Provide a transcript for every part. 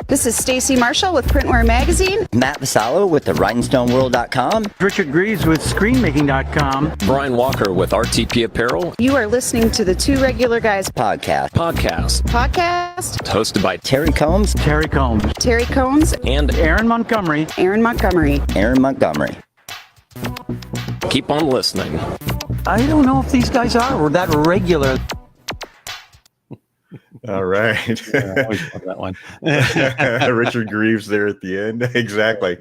This is Stacy Marshall with Printware Magazine. Matt Vassallo with the WritingStoneWorld.com. Richard Greaves with ScreenMaking.com. Brian Walker with RTP Apparel. You are listening to the Two Regular Guys Podcast. Hosted by Terry Combs. Terry Combs. Terry Combs and Aaron Montgomery. Aaron Montgomery. Aaron Montgomery. Keep on listening. I don't know if these guys are that regular. All right. I always love that one. Richard Greaves there at the end. Exactly.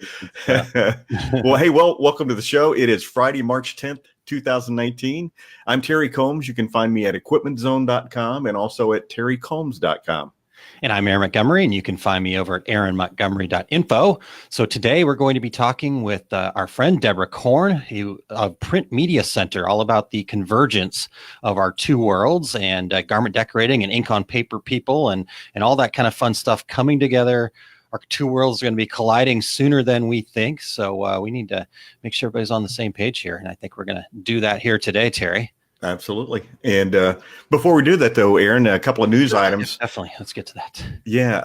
Welcome to the show. It is Friday, March 10th, 2019. I'm Terry Combs. You can find me at equipmentzone.com and also at terrycombs.com. And I'm Aaron Montgomery, and you can find me over at aaronmontgomery.info. So today we're going to be talking with our friend Deborah Korn, of Print Media Center, all about the convergence of our two worlds and garment decorating and ink on paper people and all that kind of fun stuff coming together. Our two worlds are going to be colliding sooner than we think. So we need to make sure everybody's on the same page here. And I think we're going to do that here today, Terry. Absolutely. And before we do that, though, Aaron, a couple of news items. Yeah, definitely. Let's get to that. Yeah.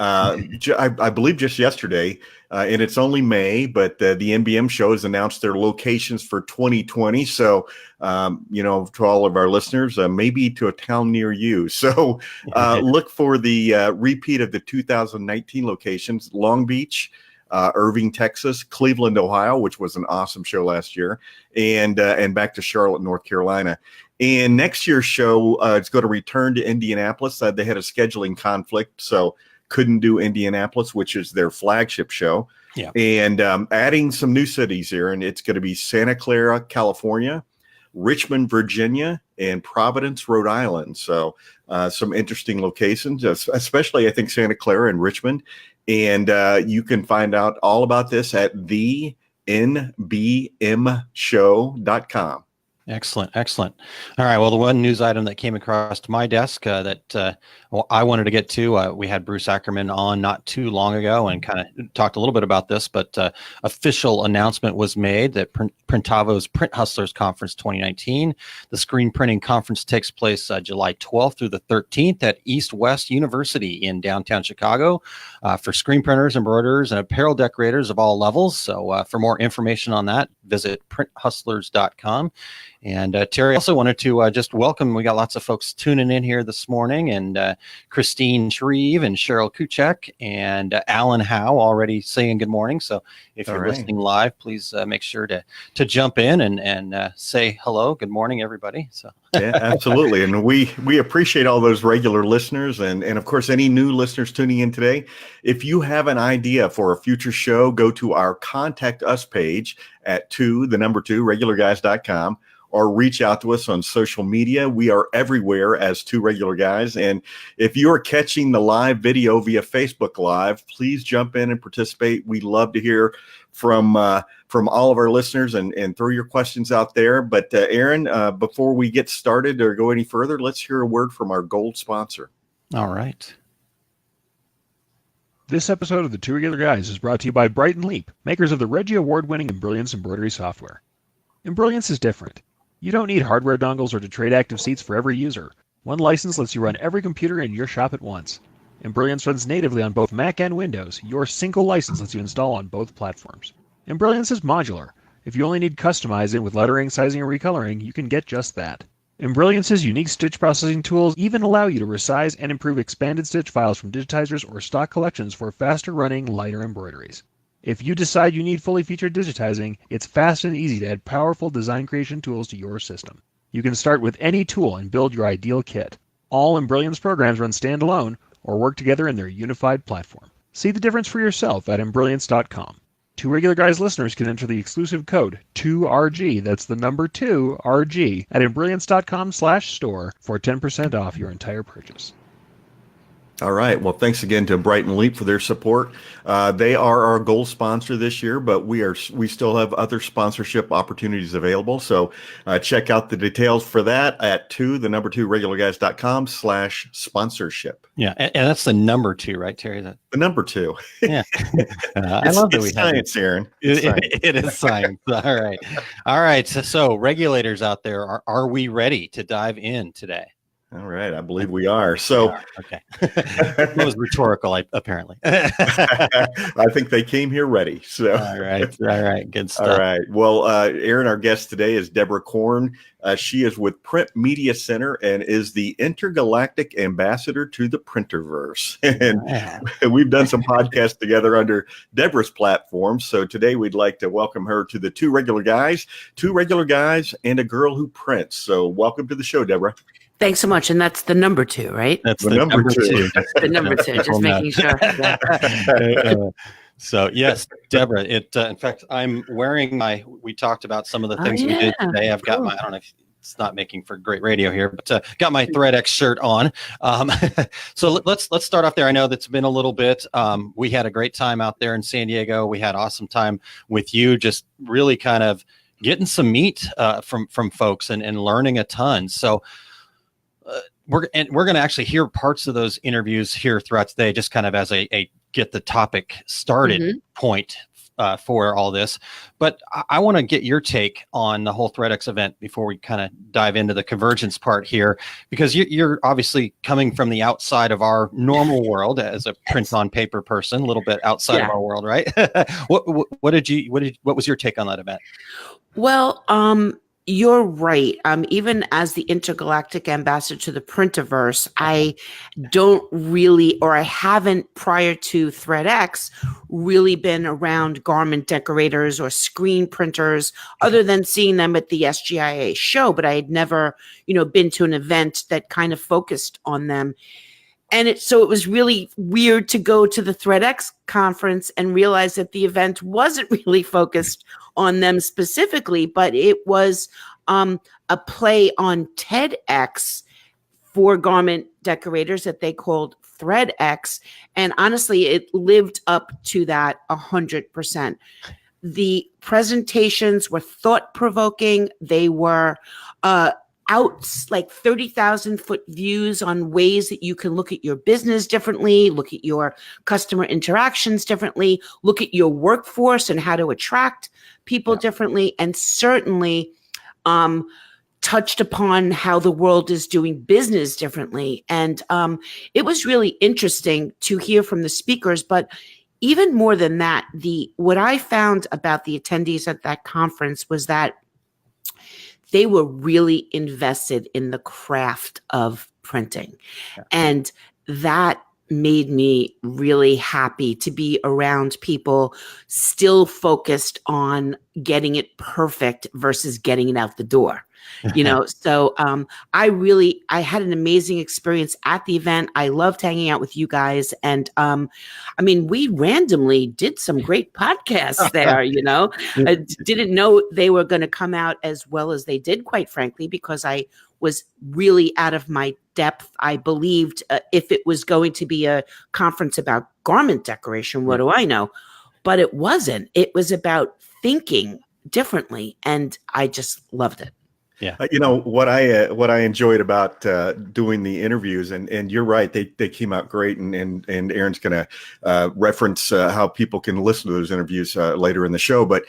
I believe just yesterday, and it's only May, but the NBM show has announced their locations for 2020. So, to all of our listeners, maybe to a town near you. So look for the repeat of the 2019 locations: Long Beach, Irving, Texas, Cleveland, Ohio, which was an awesome show last year, and back to Charlotte, North Carolina. And next year's show is going to return to Indianapolis. They had a scheduling conflict, so couldn't do Indianapolis, which is their flagship show. Yeah. And adding some new cities here, and it's going to be Santa Clara, California, Richmond, Virginia, and Providence, Rhode Island. So some interesting locations, especially I think Santa Clara and Richmond. And you can find out all about this at thenbmshow.com. Excellent. All right. Well, the one news item that came across my desk that I wanted to get to, we had Bruce Ackerman on not too long ago and kind of talked a little bit about this, but official announcement was made that Printavo's Print Hustlers Conference 2019, the screen printing conference, takes place July 12th through the 13th at East West University in downtown Chicago for screen printers, embroiderers, and apparel decorators of all levels. So for more information on that, visit printhustlers.com. And Terry, I also wanted to just welcome, we got lots of folks tuning in here this morning, and Christine Shreve and Cheryl Kuchek and Alan Howe already saying good morning. So if you're listening live, please make sure to jump in and say hello. Good morning, everybody. So yeah, absolutely. And we appreciate all those regular listeners and of course, any new listeners tuning in today. If you have an idea for a future show, go to our Contact Us page at 2 regularguys.com. or reach out to us on social media. We are everywhere as Two Regular Guys. And if you're catching the live video via Facebook Live, please jump in and participate. We love to hear from all of our listeners and throw your questions out there. But Aaron, before we get started or go any further, let's hear a word from our gold sponsor. All right. This episode of the Two Regular Guys is brought to you by Bright & Leap, makers of the Reggie Award-winning Embrilliance embroidery software. Embrilliance is different. You don't need hardware dongles or to trade active seats for every user. One license lets you run every computer in your shop at once. Embrilliance runs natively on both Mac and Windows. Your single license lets you install on both platforms. Embrilliance is modular. If you only need customizing with lettering, sizing, or recoloring, you can get just that. Embrilliance's unique stitch processing tools even allow you to resize and improve expanded stitch files from digitizers or stock collections for faster running, lighter embroideries. If you decide you need fully featured digitizing, it's fast and easy to add powerful design creation tools to your system. You can start with any tool and build your ideal kit. All Embrilliance programs run standalone or work together in their unified platform. See the difference for yourself at embrilliance.com. Two Regular Guys listeners can enter the exclusive code 2RG, that's the number 2RG, at embrilliance.com/store for 10% off your entire purchase. All right. Well, thanks again to Bright & Leap for their support. They are our gold sponsor this year, but we still have other sponsorship opportunities available. So check out the details for that at 2 regularguys.com/sponsorship. Yeah, and that's the number 2, right, Terry? The number 2. Yeah, I love that we have science, Aaron. It is science. All right. So regulators out there, are we ready to dive in today? All right, I believe we are. So, Okay. It was rhetorical, apparently. I think they came here ready. So, All right, good stuff. all right. Well, Aaron, our guest today is Deborah Korn. She is with Print Media Center and is the intergalactic ambassador to the Printerverse. And we've done some podcasts together under Deborah's platform. So today we'd like to welcome her to the two regular guys and a girl who prints. So welcome to the show, Deborah. Thanks so much. And that's the number 2, right? That's The number two. The number 2, just making sure. Yeah. So yes, Deborah, in fact, I'm wearing we talked about some of the things we did today. I've got I don't know if it's not making for great radio here, but got my ThreadX shirt on. So let's start off there. I know that's been a little bit. We had a great time out there in San Diego. We had awesome time with you, just really kind of getting some meat from folks and learning a ton. So we're going to actually hear parts of those interviews here throughout today, just kind of as a get the topic started point for all this. But I want to get your take on the whole ThreadX event before we kind of dive into the convergence part here, because you're obviously coming from the outside of our normal world as a print on paper person, a little bit outside of our world, right? What was your take on that event? Well, you're right. Even as the intergalactic ambassador to the Printerverse, I don't really, or I haven't prior to ThreadX, really been around garment decorators or screen printers other than seeing them at the SGIA show. But I had never, been to an event that kind of focused on them. And so it was really weird to go to the ThreadX conference and realize that the event wasn't really focused on them specifically, but it was a play on TEDx for garment decorators that they called ThreadX. And honestly, it lived up to that 100%. The presentations were thought-provoking. They were out like 30,000 foot views on ways that you can look at your business differently, look at your customer interactions differently, look at your workforce and how to attract people differently, and certainly touched upon how the world is doing business differently. And it was really interesting to hear from the speakers, but even more than that, what I found about the attendees at that conference was that they were really invested in the craft of printing. Yeah. And that made me really happy to be around people still focused on getting it perfect versus getting it out the door. So I had an amazing experience at the event. I loved hanging out with you guys. And we randomly did some great podcasts there, I didn't know they were going to come out as well as they did, quite frankly, because I was really out of my depth. I believed if it was going to be a conference about garment decoration, what do I know? But it wasn't. It was about thinking differently. And I just loved it. Yeah. What I enjoyed about doing the interviews, and you're right, they came out great, and Aaron's going to reference how people can listen to those interviews later in the show. But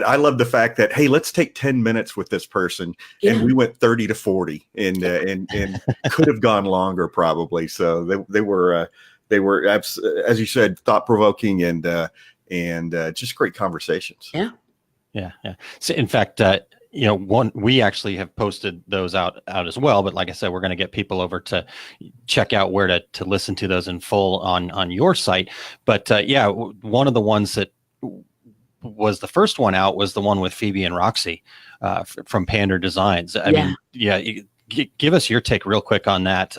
I love the fact that, hey, let's take 10 minutes with this person, and we went 30 to 40, and could have gone longer probably. So they were as you said, thought provoking and just great conversations. Yeah. So in fact, we actually have posted those out as well. But like I said, we're going to get people over to check out where to listen to those in full on your site. But one of the ones that was the first one out was the one with Phoebe and Roxy from Pander Designs. I mean, give us your take real quick on that.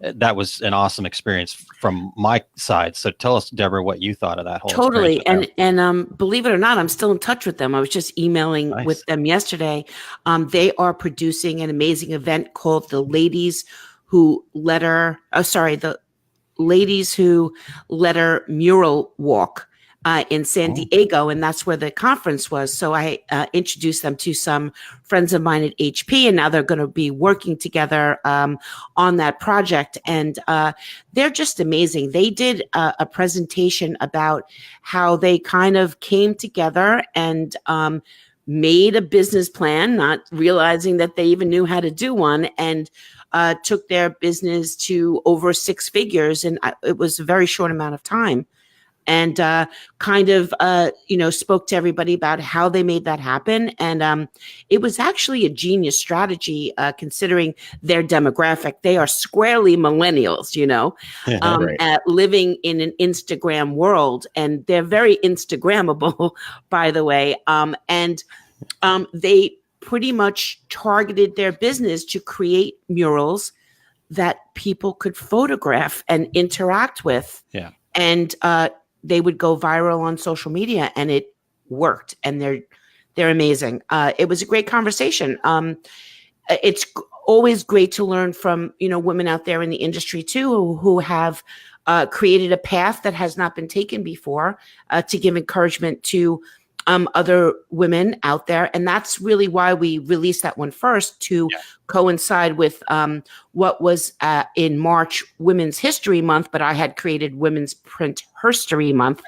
That was an awesome experience from my side. So tell us, Deborah, what you thought of that whole totally. And believe it or not, I'm still in touch with them. I was just emailing with them yesterday. They are producing an amazing event called the Ladies Who Letter Mural Walk in San Diego, and that's where the conference was. So I introduced them to some friends of mine at HP, and now they're going to be working together on that project. And they're just amazing. They did a presentation about how they kind of came together and made a business plan, not realizing that they even knew how to do one, and took their business to over six figures, and it was a very short amount of time. And spoke to everybody about how they made that happen. And it was actually a genius strategy, considering their demographic. They are squarely millennials, living in an Instagram world, and they're very Instagrammable, by the way. They pretty much targeted their business to create murals that people could photograph and interact with. Yeah. And they would go viral on social media, and it worked. And they're amazing. It was a great conversation. It's always great to learn from women out there in the industry too, who have created a path that has not been taken before, to give encouragement to other women out there. And that's really why we released that one first, to coincide with what was in March Women's History Month, but I had created Women's Print Herstory Month.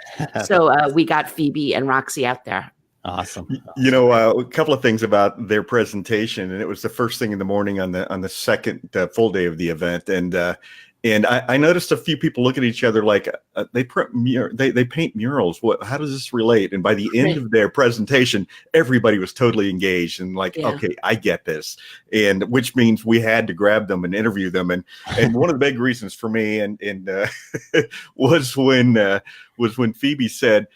So we got Phoebe and Roxy out there. Awesome. A couple of things about their presentation, and it was the first thing in the morning on the second full day of the event. And I noticed a few people look at each other like they paint murals. How does this relate? And by the end of their presentation, everybody was totally engaged and like, okay, I get this. And which means we had to grab them and interview them. And one of the big reasons for me was when Phoebe said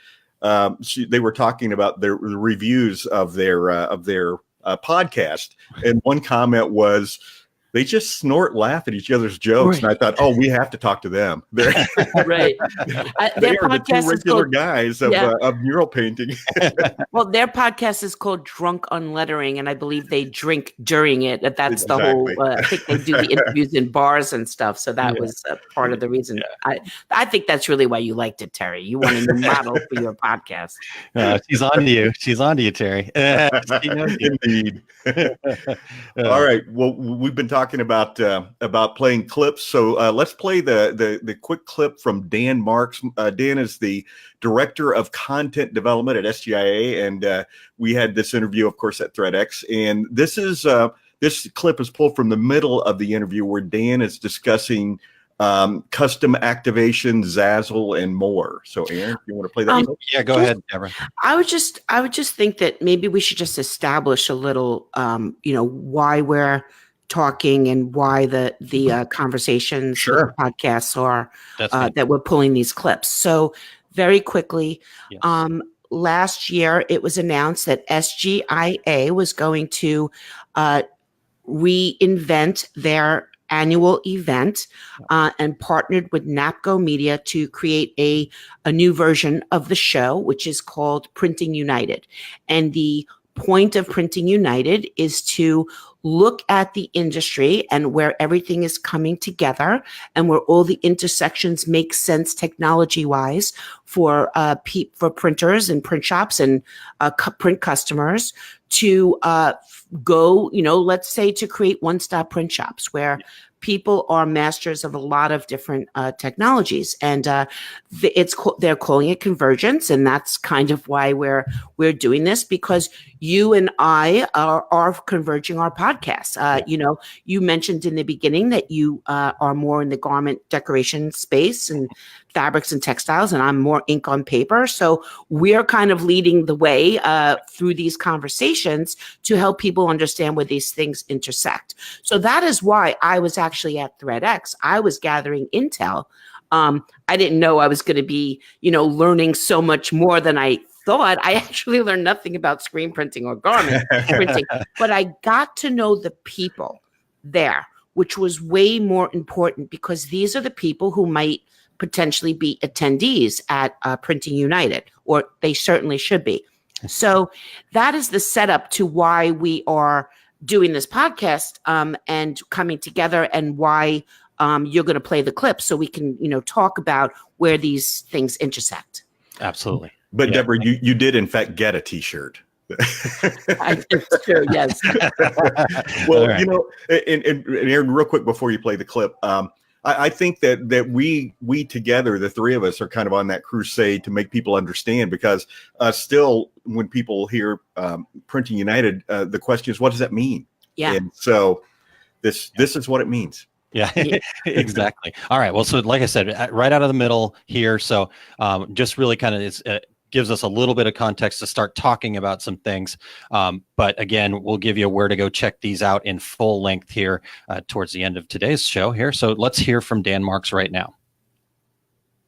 they were talking about the reviews of their podcast, and one comment was, they just snort, laugh at each other's jokes. Right. And I thought, we have to talk to them. They're right. They are the two regular guys of mural painting. Well, their podcast is called Drunk Unlettering, and I believe they drink during it. That's exactly. The whole, I think they do the interviews in bars and stuff. So that was part of the reason. I think that's really why you liked it, Terry. You wanted a new model for your podcast. She's on to you. She's on to you, Terry. Indeed. All right. Well, we've been talking about playing clips. So let's play the quick clip from Dan Marks. Dan is the Director of Content Development at SGIA, and we had this interview, of course, at ThreadX. And this clip is pulled from the middle of the interview, where Dan is discussing custom activation, Zazzle, and more. So, Aaron, you want to play that? Yeah, go ahead, Deborah. I would just think that maybe we should just establish a little, why we're talking and why the conversations, the podcasts are that we're pulling these clips. So very quickly, last year it was announced that SGIA was going to reinvent their annual event and partnered with NAPCO Media to create a new version of the show, which is called Printing United. And the point of Printing United is to look at the industry and where everything is coming together and where all the intersections make sense technology-wise for printers and print shops and print customers to go, let's say, to create one-stop print shops where people are masters of a lot of different technologies, and they're calling it Convergence, and that's kind of why we're doing this, because you and I are converging our podcasts. You mentioned in the beginning that you are more in the garment decoration space and fabrics and textiles, and I'm more ink on paper. So we're kind of leading the way through these conversations to help people understand where these things intersect. So that is why I was actually at ThreadX. I was gathering intel. I didn't know I was going to be, learning so much more than I thought. I actually learned nothing about screen printing or garment printing, but I got to know the people there, which was way more important, because these are the people who might potentially be attendees at Printing United, or they certainly should be. So that is the setup to why we are doing this podcast and coming together, and why you're going to play the clip so we can, talk about where these things intersect. Absolutely. But Deborah, you did in fact get a T-shirt. It's true, yes. Well, right. And Aaron, real quick before you play the clip, I think that we together, the three of us, are kind of on that crusade to make people understand, because still, when people hear Printing United, the question is, what does that mean? Yeah. And so This is what it means. Yeah, exactly. All right. Well, so like I said, right out of the middle here. So just really kind of gives us a little bit of context to start talking about some things. But again, we'll give you where to go check these out in full length here towards the end of today's show here. So let's hear from Dan Marks right now.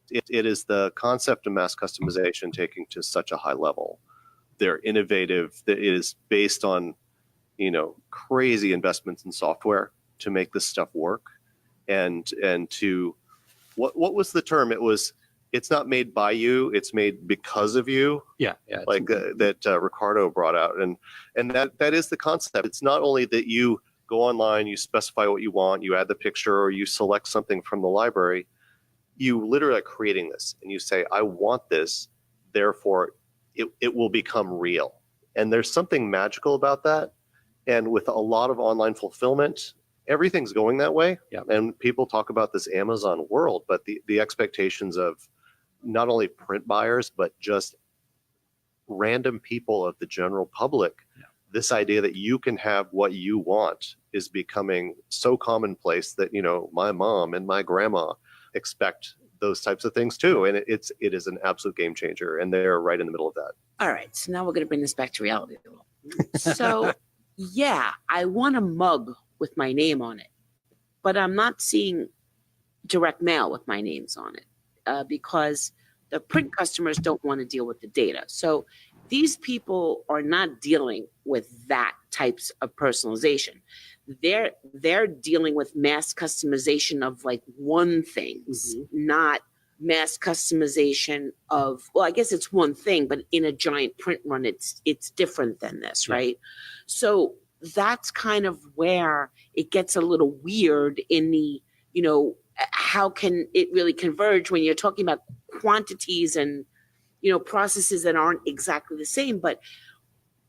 It is the concept of mass customization taking to such a high level. They're innovative. It is based on, crazy investments in software to make this stuff work. And to what was the term? It's not made by you, it's made because of you. Yeah. Like that Ricardo brought out. And that is the concept. It's not only that you go online, you specify what you want, you add the picture, or you select something from the library. You literally are creating this and you say, I want this, therefore it will become real. And there's something magical about that. And with a lot of online fulfillment, everything's going that way. Yeah. And people talk about this Amazon world, but the expectations of not only print buyers, but just random people of the general public, this idea that you can have what you want is becoming so commonplace that, my mom and my grandma expect those types of things too. And it is an absolute game changer. And they're right in the middle of that. All right. So now we're going to bring this back to reality a little. So yeah, I want a mug with my name on it, but I'm not seeing direct mail with my names on it because the print customers don't want to deal with the data. So these people are not dealing with that types of personalization. They're dealing with mass customization of like one things, not mass customization of, well, I guess it's one thing, but in a giant print run, it's different than this, right? So that's kind of where it gets a little weird in the, how can it really converge when you're talking about quantities and, processes that aren't exactly the same. But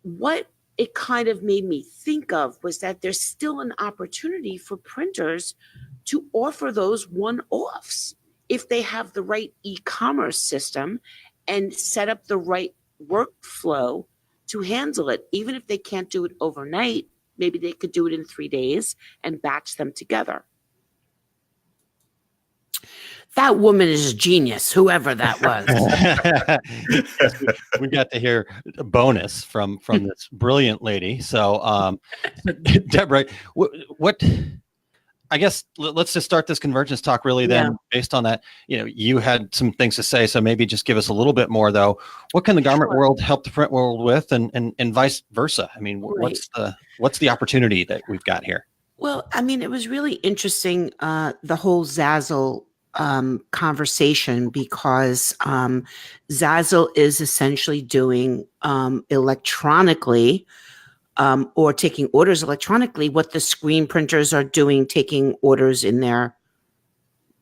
what it kind of made me think of was that there's still an opportunity for printers to offer those one-offs if they have the right e-commerce system and set up the right workflow to handle it. Even if they can't do it overnight, maybe they could do it in 3 days and batch them together. That woman is a genius, whoever that was. We got to hear a bonus from this brilliant lady. So, Deborah, what? I guess let's just start this convergence talk really then based on that. You had some things to say, so maybe just give us a little bit more though. What can the garment world help the print world with, and vice versa? I mean, what's the opportunity that we've got here? Well, I mean, it was really interesting, the whole Zazzle conversation, because Zazzle is essentially doing electronically or taking orders electronically what the screen printers are doing, taking orders in their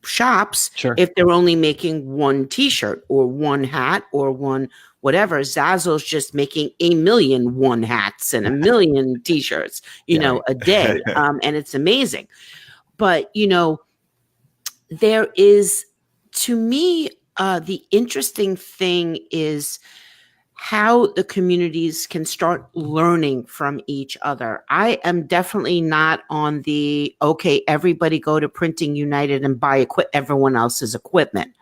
shops. Sure. If they're only making one t-shirt or one hat or one whatever, Zazzle's just making 1 million one hats and 1 million t-shirts, a day. And it's amazing. But, there is, to me, the interesting thing is how the communities can start learning from each other. I am definitely not on the, okay, everybody go to Printing United and buy everyone else's equipment.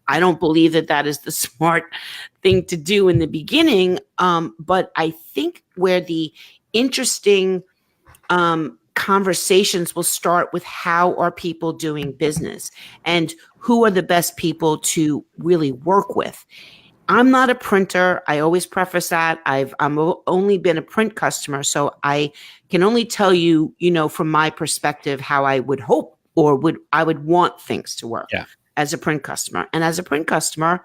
I don't believe that is the smart thing to do in the beginning. But I think where the interesting conversations will start with how are people doing business and who are the best people to really work with. I'm not a printer. I always preface that. I'm only been a print customer, so I can only tell you, from my perspective, how I would hope or I would want things to work as a print customer. And as a print customer,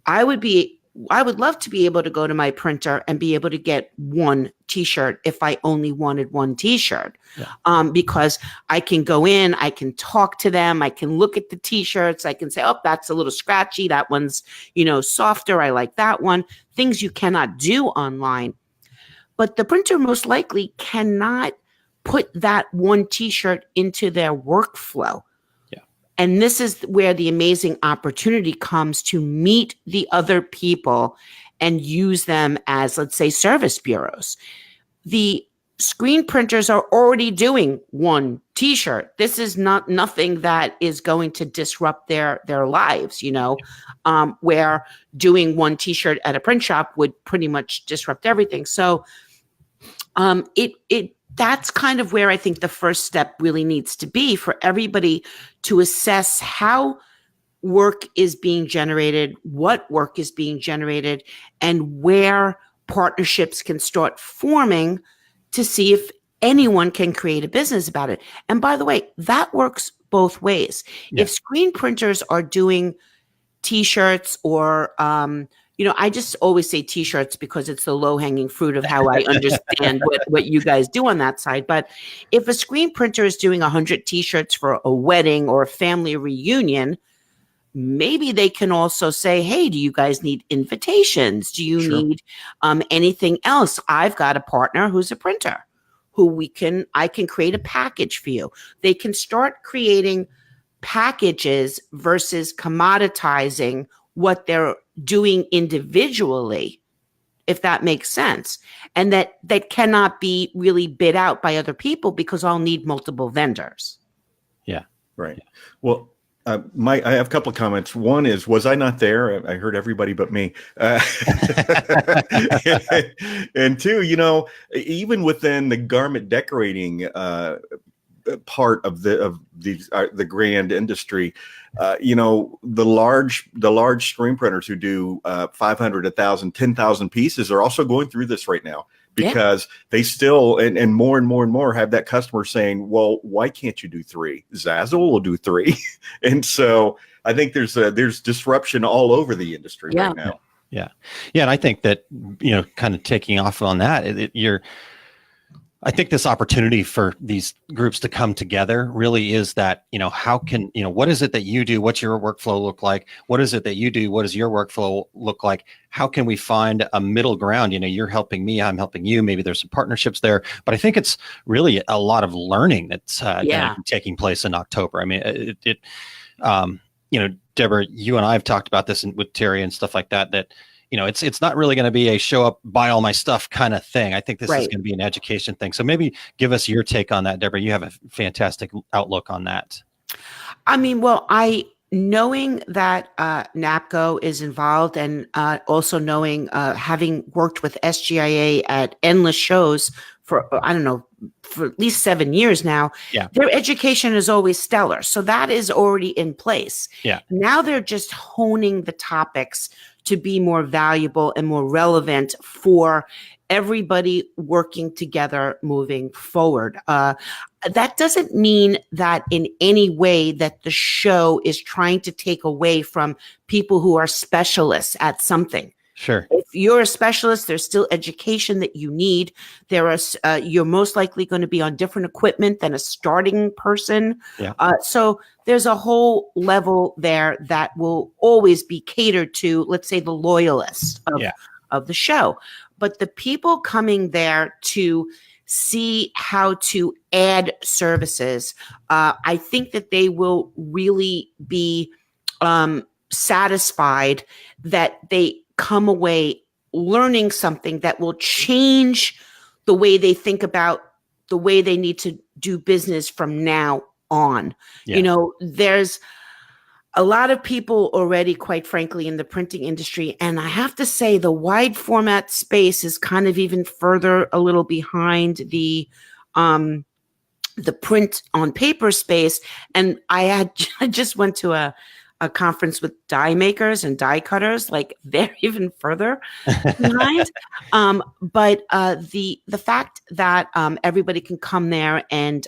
I would love to be able to go to my printer and be able to get one t-shirt if I only wanted one t-shirt. Because I can go in, I can talk to them, I can look at the t-shirts, I can say, oh, that's a little scratchy, that one's, softer, I like that one. Things you cannot do online. But the printer most likely cannot put that one t-shirt into their workflow. And this is where the amazing opportunity comes to meet the other people and use them as, let's say, service bureaus. The screen printers are already doing one t-shirt. This is nothing that is going to disrupt their lives, where doing one t-shirt at a print shop would pretty much disrupt everything. So that's kind of where I think the first step really needs to be, for everybody to assess how work is being generated, what work is being generated, and where partnerships can start forming to see if anyone can create a business about it. And by the way, that works both ways. Yeah. If screen printers are doing t-shirts or, I just always say t-shirts because it's the low-hanging fruit of how I understand what you guys do on that side. But if a screen printer is doing 100 t-shirts for a wedding or a family reunion, maybe they can also say, hey, do you guys need invitations? Do you need anything else? I've got a partner who's a printer who I can create a package for you. They can start creating packages versus commoditizing what they're doing individually, if that makes sense. And that cannot be really bid out by other people because I'll need multiple vendors. Yeah. Right. Well, I have a couple of comments. One is, was I not there? I heard everybody but me. And two, even within the garment decorating part of the grand industry, the large screen printers who do 500, 1,000, 10,000 pieces are also going through this right now. Because they still, and more have that customer saying, well, why can't you do 3? Zazzle will do 3. And so I think there's disruption all over the industry right now. Yeah. And I think that, kind of taking off on that, I think this opportunity for these groups to come together really is that, how can, what is it that you do? What's your workflow look like? What is it that you do? What does your workflow look like? How can we find a middle ground? You're helping me, I'm helping you. Maybe there's some partnerships there, but I think it's really a lot of learning that's going to be taking place in October. I mean, Deborah, you and I have talked about this with Terry and stuff like that, it's not really going to be a show up, buy all my stuff kind of thing. I think this is going to be an education thing. So maybe give us your take on that, Deborah. You have a fantastic outlook on that. I mean, well, knowing that NAPCO is involved, and also knowing, having worked with SGIA at endless shows for, for at least 7 years now, their education is always stellar. So that is already in place. Yeah. Now they're just honing the topics to be more valuable and more relevant for everybody working together moving forward. That doesn't mean that in any way that the show is trying to take away from people who are specialists at something. Sure. If you're a specialist, there's still education that you need. You're most likely going to be on different equipment than a starting person. Yeah. So there's a whole level there that will always be catered to, let's say, the loyalists of the show. But the people coming there to see how to add services, I think that they will really be satisfied that they come away learning something that will change the way they think about the way they need to do business from now on. Yeah. There's a lot of people already, quite frankly, in the printing industry. And I have to say the wide format space is kind of even further a little behind the print on paper space. And I just went to a conference with die makers and die cutters, like they're even further behind. But the fact that everybody can come there and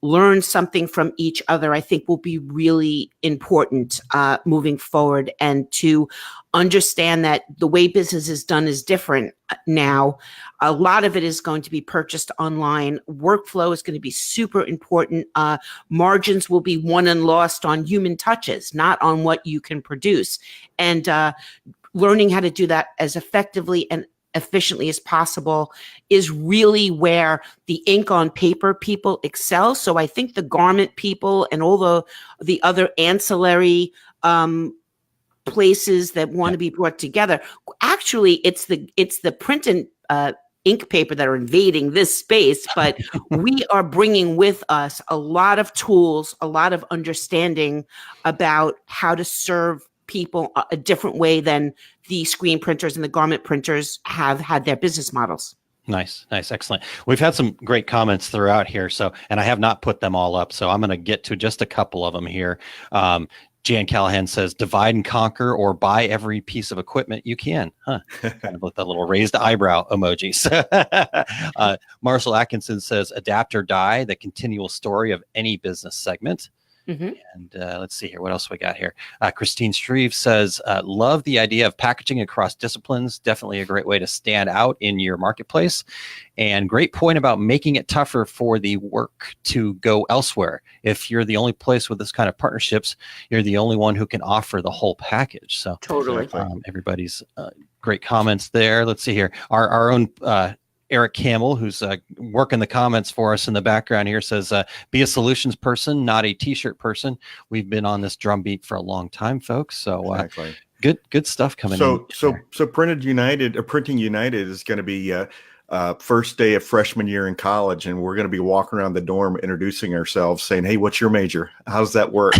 learn something from each other, I think will be really important moving forward, and to understand that the way business is done is different now. A lot of it is going to be purchased online. Workflow is going to be super important. Margins will be won and lost on human touches, not on what you can produce. And learning how to do that as effectively and efficiently as possible is really where the ink on paper people excel. So I think the garment people and all the other ancillary places that want to be brought together, actually it's the print and ink paper that are invading this space, but we are bringing with us a lot of tools, a lot of understanding about how to serve people a different way than the screen printers and the garment printers have had their business models. Nice, excellent. We've had some great comments throughout here, and I have not put them all up, so I'm going to get to just a couple of them here. Jan Callahan says, divide and conquer or buy every piece of equipment you can. Huh. Kind of with that little raised eyebrow emojis. Marshall Atkinson says, adapt or die, the continual story of any business segment. Mm-hmm. And let's see here. What else we got here? Christine Shreve says, love the idea of packaging across disciplines. Definitely a great way to stand out in your marketplace. And great point about making it tougher for the work to go elsewhere. If you're the only place with this kind of partnerships, you're the only one who can offer the whole package. So totally. Everybody's great comments there. Let's see here. Our own Eric Campbell, who's working the comments for us in the background here, says, be a solutions person, not a t-shirt person. We've been on this drumbeat for a long time, folks. So exactly. Good stuff coming in. So Printing United is going to be first day of freshman year in college, and we're going to be walking around the dorm introducing ourselves, saying, hey, what's your major? How's that work?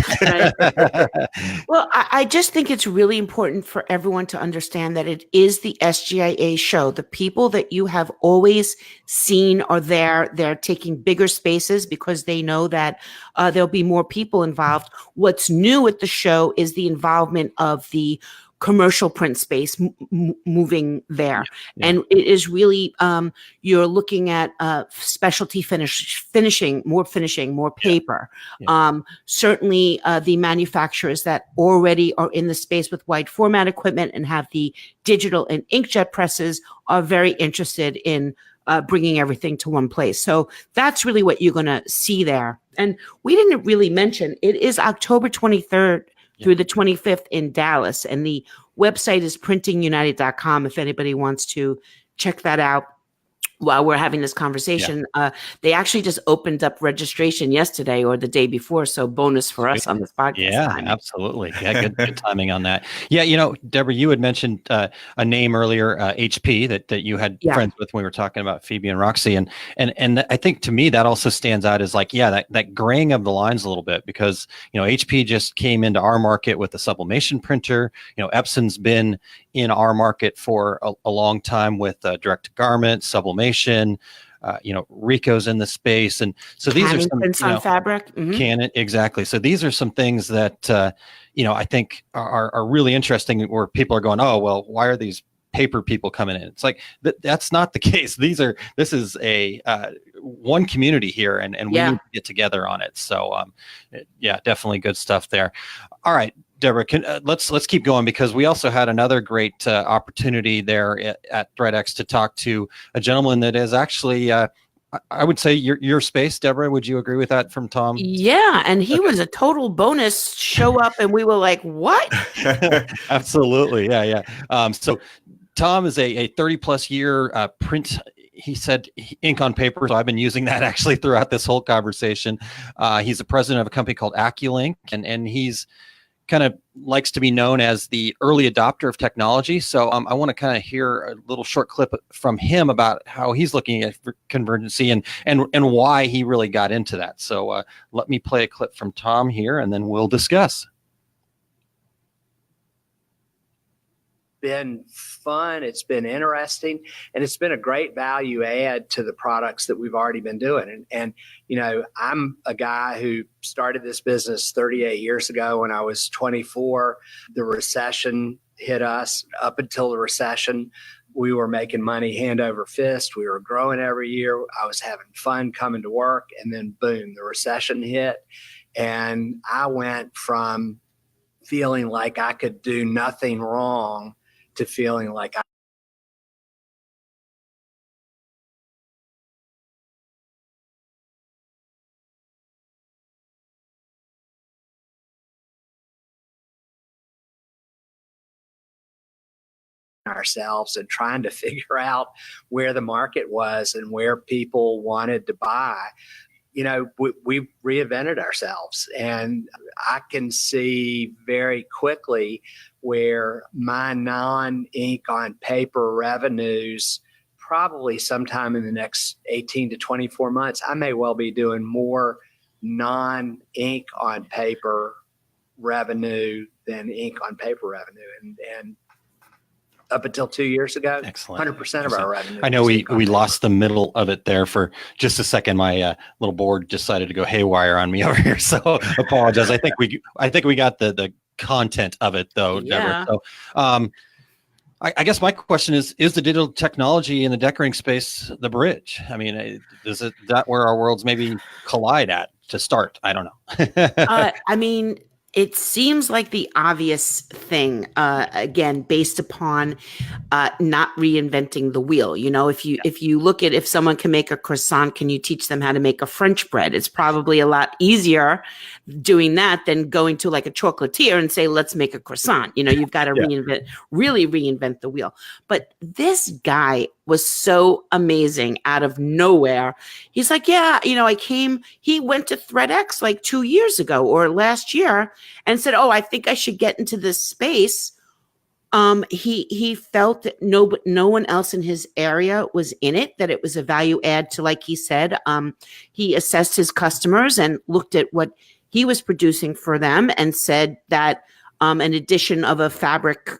Well, I just think it's really important for everyone to understand that it is the SGIA show. The people that you have always seen are there. They're taking bigger spaces because they know that there'll be more people involved. What's new at the show is the involvement of the commercial print space moving there. Yeah. And it is really, you're looking at specialty finishing, more paper. Yeah. Certainly the manufacturers that already are in the space with wide format equipment and have the digital and inkjet presses are very interested in bringing everything to one place. So that's really what you're going to see there. And we didn't really mention, it is October 23rd through the 25th in Dallas. And the website is printingunited.com if anybody wants to check that out while we're having this conversation. They actually just opened up registration yesterday or the day before. So bonus for us on this podcast. Yeah, timing. Absolutely. Yeah, good timing on that. Yeah, Deborah, you had mentioned a name earlier, HP, that you had friends with when we were talking about Phoebe and Roxy. And I think to me that also stands out as like, that graying of the lines a little bit, because, HP just came into our market with the sublimation printer. Epson's been in our market for a long time with direct to garment, sublimation. Rico's in the space, and so these are some on fabric. Mm-hmm. Canon, exactly. So these are some things that I think are really interesting, where people are going, oh well, why are these paper people coming in? It's like that's not the case. This is a one community here, and we need to get together on it. So definitely good stuff there. All right, Deborah, let's keep going, because we also had another great opportunity there at ThreadX to talk to a gentleman that is actually, I would say, your space. Deborah, would you agree with that from Tom? Yeah, and he was a total bonus show up, and we were like, what? Absolutely, yeah. So Tom is a 30-plus year print. He said ink on paper, so I've been using that actually throughout this whole conversation. He's the president of a company called AccuLink, and he's kind of likes to be known as the early adopter of technology. So I want to kind of hear a little short clip from him about how he's looking at convergency and why he really got into that. So let me play a clip from Tom here, and then we'll discuss. Been fun, it's been interesting, and it's been a great value add to the products that we've already been doing. And I'm a guy who started this business 38 years ago when I was 24. The recession hit us. Up until the recession, we were making money hand over fist. We were growing every year. I was having fun coming to work, and then boom, the recession hit. And I went from feeling like I could do nothing wrong to feeling like ourselves and trying to figure out where the market was and where people wanted to buy. We reinvented ourselves, and I can see very quickly where my non-ink on paper revenues probably sometime in the next 18 to 24 months, I may well be doing more non-ink on paper revenue than ink on paper revenue. And up until 2 years ago, Excellent. 100% of our revenue. I know was we ink on paper. lost the middle of it there for just a second. My little board decided to go haywire on me over here, so apologize. I think we got the content of it though, Yeah. Deborah. So I guess my question is the digital technology in the decorating space the bridge? I mean, is it that where our worlds maybe collide at to start? I don't know. I mean, it seems like the obvious thing, again, based upon not reinventing the wheel. You know, if you look at if someone can make a croissant, can you teach them how to make a French bread? It's probably a lot easier doing that than going to like a chocolatier and say, let's make a croissant. You know, you've got to really reinvent the wheel. But this guy was so amazing out of nowhere. He's like, yeah, you know, he went to ThreadX like 2 years ago or last year and said, oh, I think I should get into this space. He felt that no one else in his area was in it, that it was a value add to, like he said, he assessed his customers and looked at what he was producing for them and said that an addition of a fabric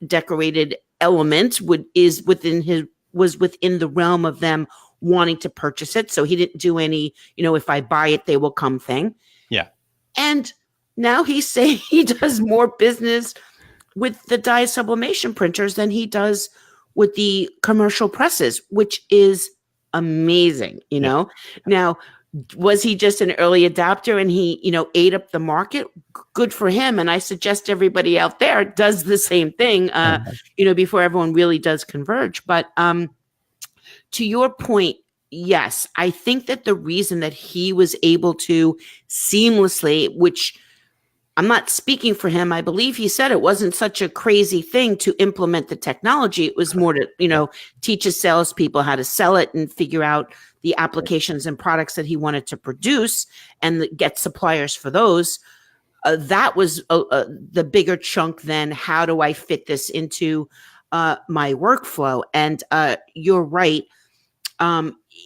decorated element was within the realm of them wanting to purchase it. So he didn't do any, you know, if I buy it, they will come thing. Yeah. And now he's saying he does more business with the dye sublimation printers than he does with the commercial presses, which is amazing, you know? Now, was he just an early adopter and he, you know, ate up the market? Good for him. And I suggest everybody out there does the same thing, you know, before everyone really does converge. But to your point, yes, I think that the reason that he was able to seamlessly, which I'm not speaking for him, I believe he said it wasn't such a crazy thing to implement the technology. It was more to, you know, teach his salespeople how to sell it and figure out the applications and products that he wanted to produce and get suppliers for those. That was the bigger chunk than how do I fit this into my workflow? And you're right.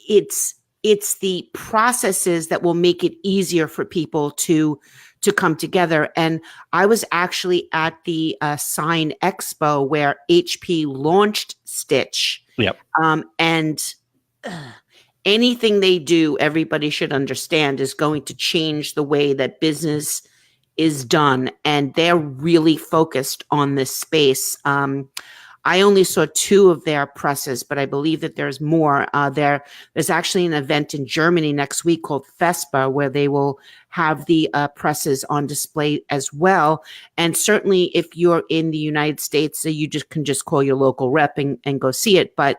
It's the processes that will make it easier for people to come together. And I was actually at the Sign Expo where HP launched Stitch. Yep. And anything they do, everybody should understand, is going to change the way that business is done. And they're really focused on this space. I only saw 2 of their presses, but I believe that there's more. There's actually an event in Germany next week called FESPA where they will have the presses on display as well. And certainly if you're in the United States, so you can just call your local rep and go see it, but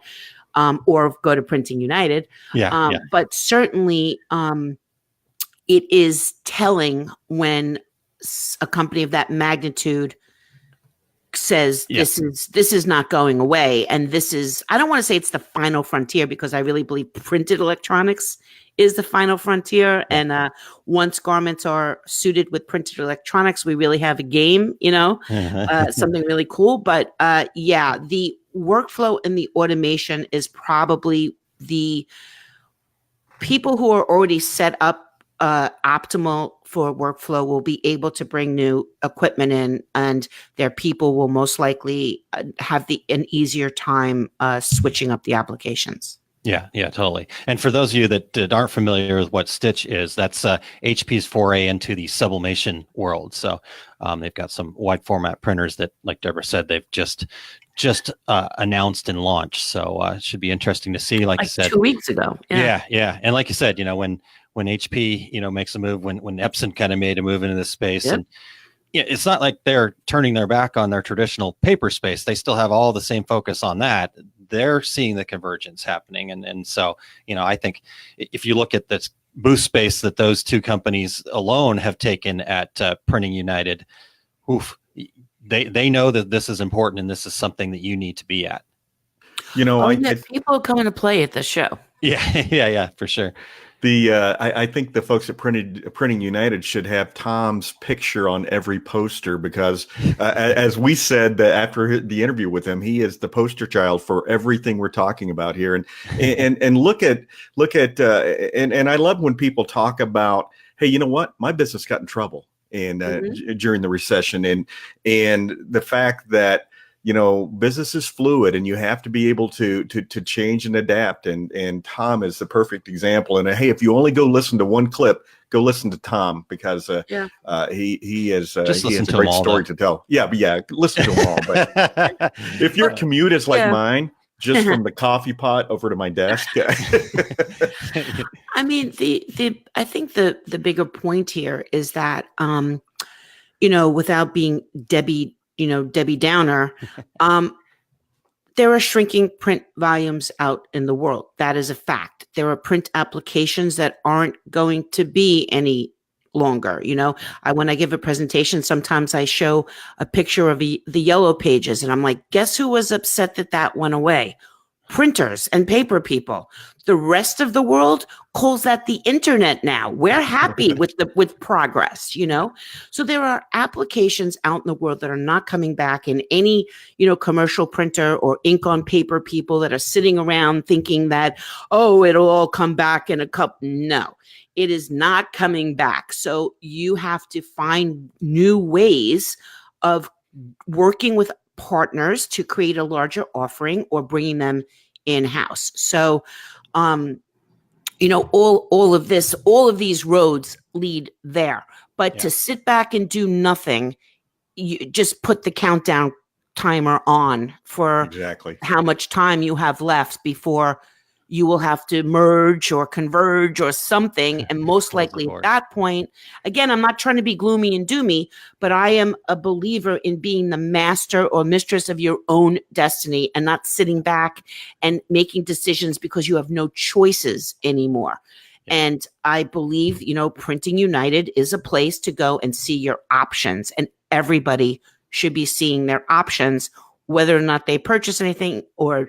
or go to Printing United. But certainly it is telling when a company of that magnitude says this is not going away, and this is, I don't want to say it's the final frontier, because I really believe printed electronics is the final frontier. And once garments are suited with printed electronics, we really have a game, you know, something really cool. But the workflow and the automation is probably the people who are already set up optimal for workflow will be able to bring new equipment in, and their people will most likely have an easier time switching up the applications. Yeah, totally. And for those of you that aren't familiar with what Stitch is, that's HP's foray into the sublimation world. So they've got some wide format printers that, like Deborah said, they've just announced and launched. So it should be interesting to see. Like you said, 2 weeks ago. Yeah. And like you said, you know, when HP, you know, makes a move, when Epson kind of made a move into this space, and it's not like they're turning their back on their traditional paper space. They still have all the same focus on that. They're seeing the convergence happening. And so, you know, I think if you look at this booth space that those 2 companies alone have taken at Printing United, they know that this is important and this is something that you need to be at. You know, people coming to play at the show. Yeah, for sure. I think the folks at Printing United should have Tom's picture on every poster because, as we said that after the interview with him, he is the poster child for everything we're talking about here. And look at and I love when people talk about, hey, you know what, my business got in trouble and during the recession, and the fact that, you know, business is fluid and you have to be able to change and adapt. And Tom is the perfect example. And hey, if you only go listen to one clip, go listen to Tom because he has a great story to tell. Yeah, listen to them all. But if your commute is like mine, just from the coffee pot over to my desk. I mean, I think the bigger point here is that, you know, without being Debbie Downer, there are shrinking print volumes out in the world. That is a fact. There are print applications that aren't going to be any longer. You know, when I give a presentation, sometimes I show a picture of the yellow pages and I'm like, guess who was upset that went away? Printers and paper people. The rest of the world calls that the internet now. We're happy with progress, you know? So there are applications out in the world that are not coming back, in any, you know, commercial printer or ink on paper people that are sitting around thinking that, oh, it'll all come back in a couple. No, it is not coming back. So you have to find new ways of working with partners to create a larger offering or bringing them in-house. So, you know, all of these roads lead there. But to sit back and do nothing, you just put the countdown timer on for how much time you have left before you will have to merge or converge or something. And most likely at that point, again, I'm not trying to be gloomy and doomy, but I am a believer in being the master or mistress of your own destiny and not sitting back and making decisions because you have no choices anymore. Yeah. And I believe, you know, Printing United is a place to go and see your options, and everybody should be seeing their options. Whether or not they purchase anything or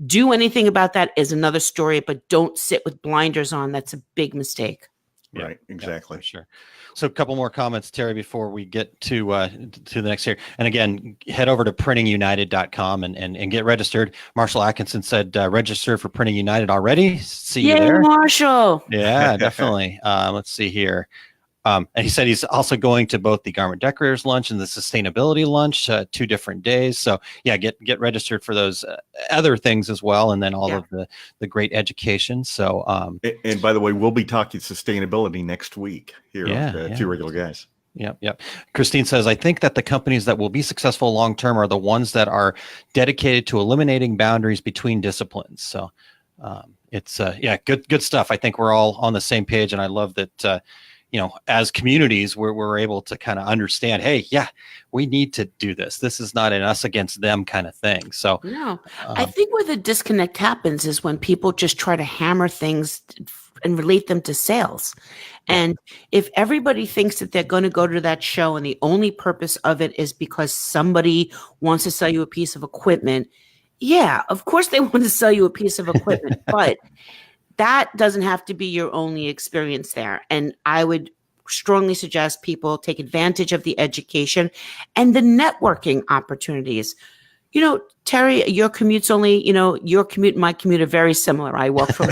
do anything about that is another story, but don't sit with blinders on. That's a big mistake. Right, exactly. Yeah, for sure. So a couple more comments, Terry, before we get to the next here. And again, head over to printingunited.com and get registered. Marshall Atkinson said register for Printing United already. See you there. Marshall. Yeah, definitely. Let's see here. And he said he's also going to both the Garment Decorators Lunch and the Sustainability Lunch, 2 different days. So yeah, get registered for those other things as well, and then all of the great education. So and by the way, we'll be talking sustainability next week here on Two Regular Guys. Yep. Christine says, I think that the companies that will be successful long term are the ones that are dedicated to eliminating boundaries between disciplines. So it's good stuff. I think we're all on the same page, and I love that. You know, as communities, we're able to kind of understand, hey, we need to do this. This is not an us against them kind of thing. So no, I think where the disconnect happens is when people just try to hammer things and relate them to sales. And if everybody thinks that they're going to go to that show and the only purpose of it is because somebody wants to sell you a piece of equipment, of course they want to sell you a piece of equipment, but that doesn't have to be your only experience there. And I would strongly suggest people take advantage of the education and the networking opportunities. You know, Terry, your commute's only, you know, your commute and my commute are very similar. I walk from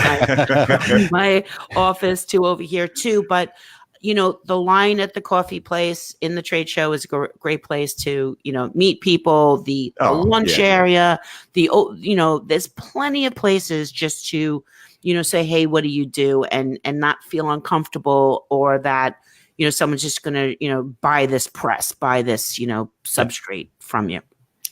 my office to over here too. But, you know, the line at the coffee place in the trade show is a great place to, you know, meet people, the lunch area, you know, there's plenty of places just to, you know, say, hey, what do you do? And not feel uncomfortable, or that, you know, someone's just going to, you know, buy this press, buy this, you know, substrate from you.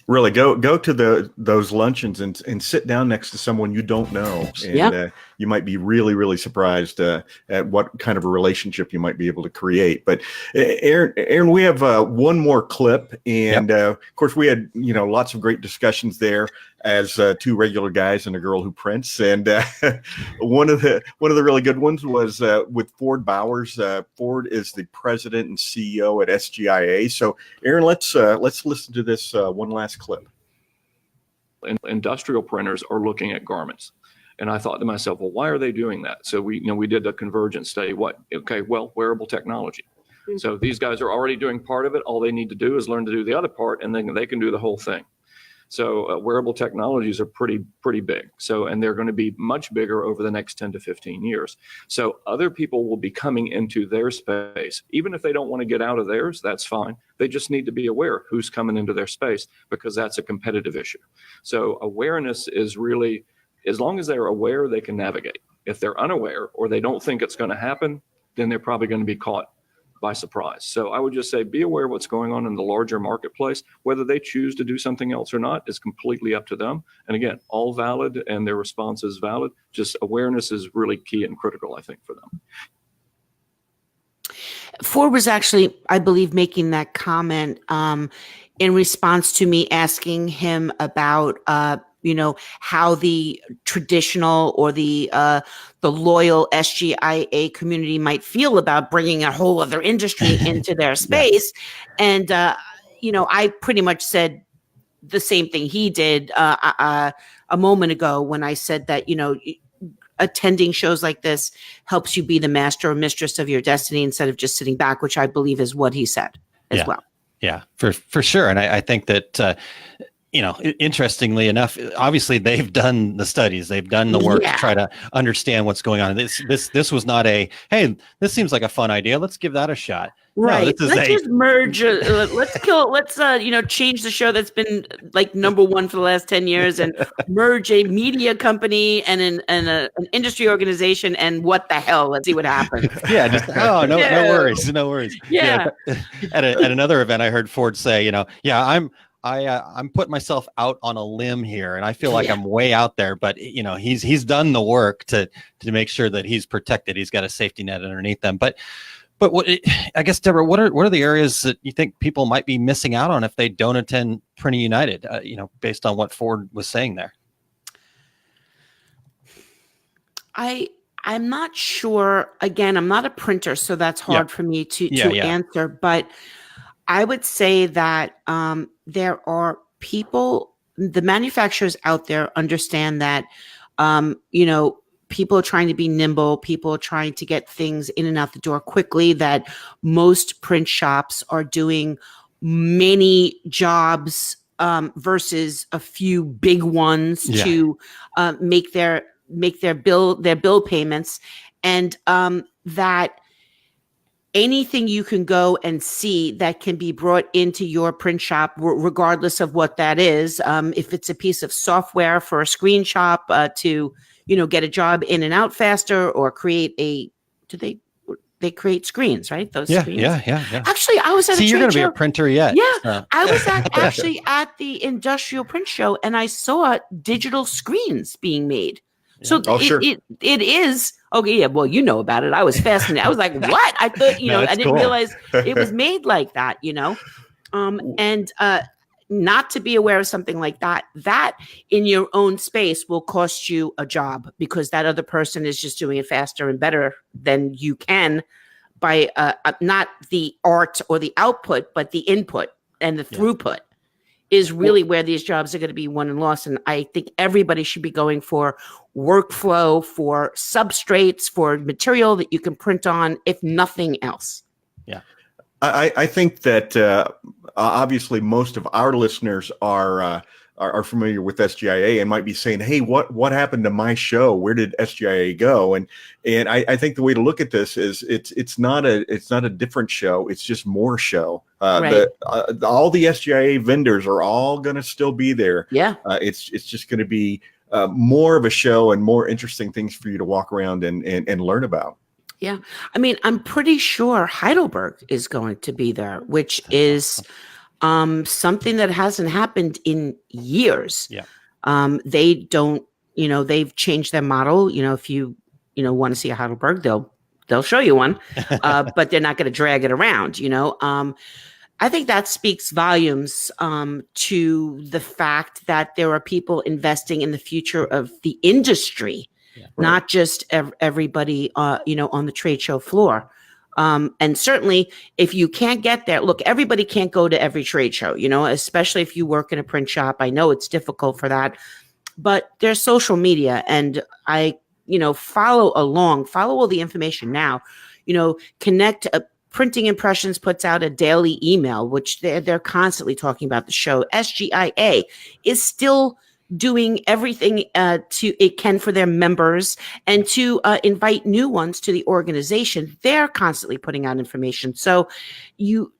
Really go to those luncheons and sit down next to someone you don't know, and you might be really, really surprised at what kind of a relationship you might be able to create. But Aaron, we have one more clip, and of course we had, you know, lots of great discussions there as 2 regular guys and a girl who prints. And one of the really good ones was with Ford Bowers. Ford is the president and CEO at SGIA. So Aaron, let's listen to this one last clip. Industrial printers are looking at garments. And I thought to myself, well, why are they doing that? So we did a convergence study. Well, wearable technology. So these guys are already doing part of it. All they need to do is learn to do the other part, and then they can do the whole thing. So wearable technologies are pretty big. So, and they're going to be much bigger over the next 10 to 15 years. So other people will be coming into their space. Even if they don't want to get out of theirs, that's fine. They just need to be aware who's coming into their space, because that's a competitive issue. So awareness is really, as long as they're aware, they can navigate. If they're unaware or they don't think it's going to happen, then they're probably going to be caught by surprise. So I would just say, be aware of what's going on in the larger marketplace. Whether they choose to do something else or not is completely up to them. And again, all valid, and their response is valid. Just awareness is really key and critical, I think, for them. Ford was actually, I believe, making that comment in response to me asking him about how the traditional or the loyal SGIA community might feel about bringing a whole other industry into their space. And, I pretty much said the same thing he did a moment ago when I said that, attending shows like this helps you be the master or mistress of your destiny instead of just sitting back, which I believe is what he said as well. Yeah, for sure. And I think that, interestingly enough, obviously they've done the studies, they've done the work to try to understand what's going on. This was not a, hey, this seems like a fun idea, let's give that a shot. Right. No, let's just merge. Let's change the show that's been like number one for the last 10 years and merge a media company and an industry organization. And what the hell? Let's see what happens. No worries. Yeah. At another event, I heard Ford say, I'm putting myself out on a limb here, and I feel like I'm way out there, but he's done the work to make sure that he's protected. He's got a safety net underneath them. But I guess, Deborah, what are the areas that you think people might be missing out on if they don't attend Printing United? Based on what Ford was saying there. I'm not sure. Again, I'm not a printer, so that's hard for me to answer. But I would say that there are people, the manufacturers out there understand that, people are trying to be nimble, people are trying to get things in and out the door quickly, that most print shops are doing many jobs versus a few big ones to make their bill payments, and that anything you can go and see that can be brought into your print shop, regardless of what that is, if it's a piece of software for a screen shop to get a job in and out faster, or create they create screens, right? Those screens. Yeah. Actually, I was at you're going to be a printer yet. Yeah, I was actually at the industrial print show, and I saw digital screens being made. So it is okay. Yeah, well, you know about it. I was fascinated. I was like, "What?" I thought, I didn't realize it was made like that. And not to be aware of something like that in your own space will cost you a job, because that other person is just doing it faster and better than you can by not the art or the output, but the input and the throughput is really where these jobs are going to be won and lost. And I think everybody should be going for workflow, for substrates, for material that you can print on, if nothing else. Yeah. I think that obviously most of our listeners are familiar with SGIA and might be saying, "Hey, what happened to my show? Where did SGIA go?" And I think the way to look at this is it's not a different show. It's just more show. Right. All the SGIA vendors are all going to still be there. Yeah. It's just going to be more of a show and more interesting things for you to walk around and learn about. Yeah. I mean, I'm pretty sure Heidelberg is going to be there, which is something that hasn't happened in years. Yeah. They don't, they've changed their model. If you, want to see a Heidelberg, they'll show you one, but they're not going to drag it around, I think that speaks volumes to the fact that there are people investing in the future of the industry. Yeah, right. Not just everybody, on the trade show floor. And certainly if you can't get there, look, everybody can't go to every trade show, especially if you work in a print shop. I know it's difficult for that. but there's social media, and I, follow all the information now. Connect. Printing Impressions puts out a daily email, which they're constantly talking about the show. SGIA is still doing everything it can for their members and to invite new ones to the organization. They're constantly putting out information. So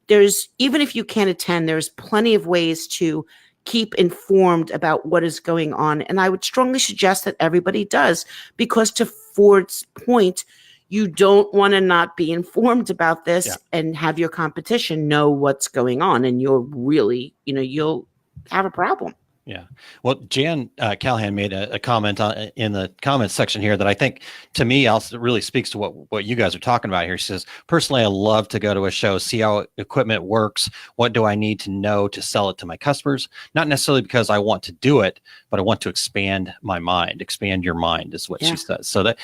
there's, even if you can't attend, there's plenty of ways to keep informed about what is going on. And I would strongly suggest that everybody does, because to Ford's point, you don't want to not be informed about this and have your competition know what's going on. And you'll really, you'll have a problem. Yeah. Well, Jan Callahan made a comment in the comments section here that I think, to me, also really speaks to what you guys are talking about here. She says, personally, I love to go to a show, see how equipment works. What do I need to know to sell it to my customers? Not necessarily because I want to do it, but I want to expand my mind. Expand your mind is what she says. So that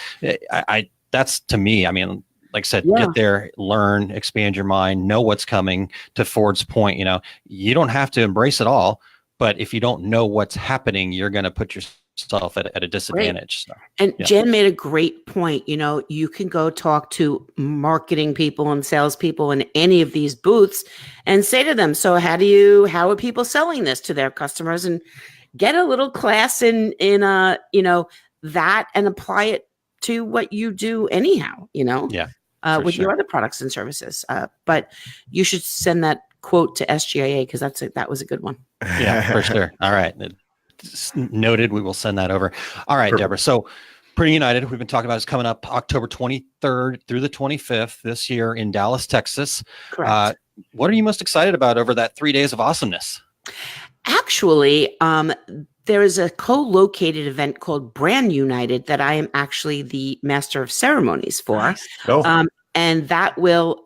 that's, to me, I mean, like I said, get there, learn, expand your mind, know what's coming. To Ford's point, you don't have to embrace it all. But if you don't know what's happening, you're going to put yourself at a disadvantage. So, and Jen made a great point. You can go talk to marketing people and salespeople in any of these booths and say to them, so how are people selling this to their customers? And get a little class in that, and apply it to what you do anyhow, with your other products and services. But you should send that quote to SGIA, because that was a good one. Yeah, for sure. All right. Noted. We will send that over. All right, Perfect. Deborah. So Printing United, we've been talking about, is coming up October 23rd through the 25th this year in Dallas, Texas. Correct. What are you most excited about over that 3 days of awesomeness? Actually, there is a co-located event called Brand United that I am actually the master of ceremonies for. Nice. Oh. And that will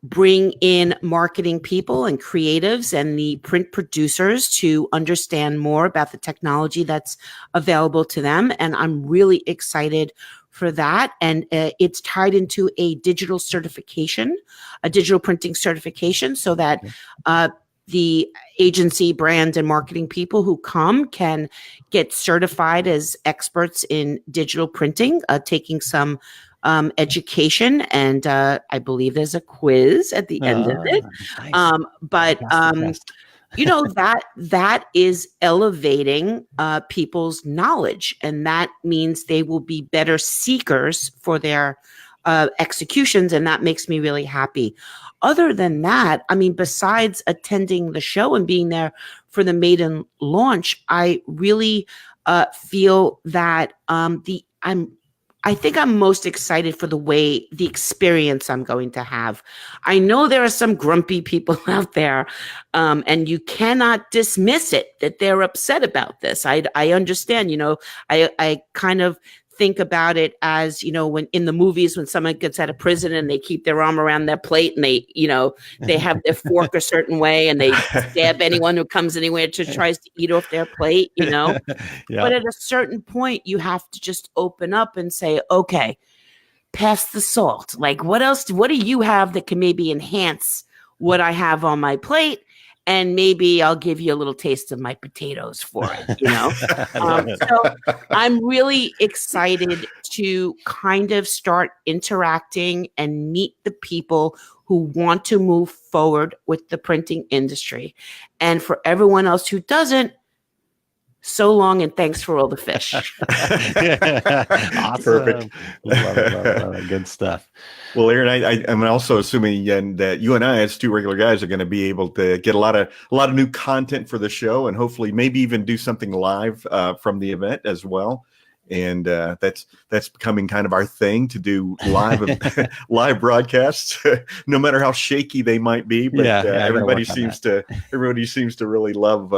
bring in marketing people and creatives and the print producers to understand more about the technology that's available to them. And I'm really excited for that. And it's tied into a digital certification, a digital printing certification, so that the agency, brand, and marketing people who come can get certified as experts in digital printing, taking some education, and I believe there's a quiz at the end of it. Nice. But that is elevating people's knowledge, and that means they will be better seekers for their executions, and that makes me really happy. Other than that, I mean, besides attending the show and being there for the maiden launch, I really feel that I think I'm most excited for the experience I'm going to have. I know there are some grumpy people out there, and you cannot dismiss it that they're upset about this. I understand, I kind of think about it as, when in the movies, when someone gets out of prison and they keep their arm around their plate and they have their fork a certain way and they stab anyone who comes anywhere tries to eat off their plate, But at a certain point, you have to just open up and say, okay, pass the salt. Like, what do you have that can maybe enhance what I have on my plate? And maybe I'll give you a little taste of my potatoes for it, So I'm really excited to kind of start interacting and meet the people who want to move forward with the printing industry. And for everyone else who doesn't, so long and thanks for all the fish. Awesome. Perfect. Love it. Good stuff. Well, Aaron, I'm also assuming that you and I, as two regular guys, are going to be able to get a lot of new content for the show, and hopefully maybe even do something live from the event as well. And that's becoming kind of our thing, to do live broadcasts, no matter how shaky they might be. But everybody seems to really love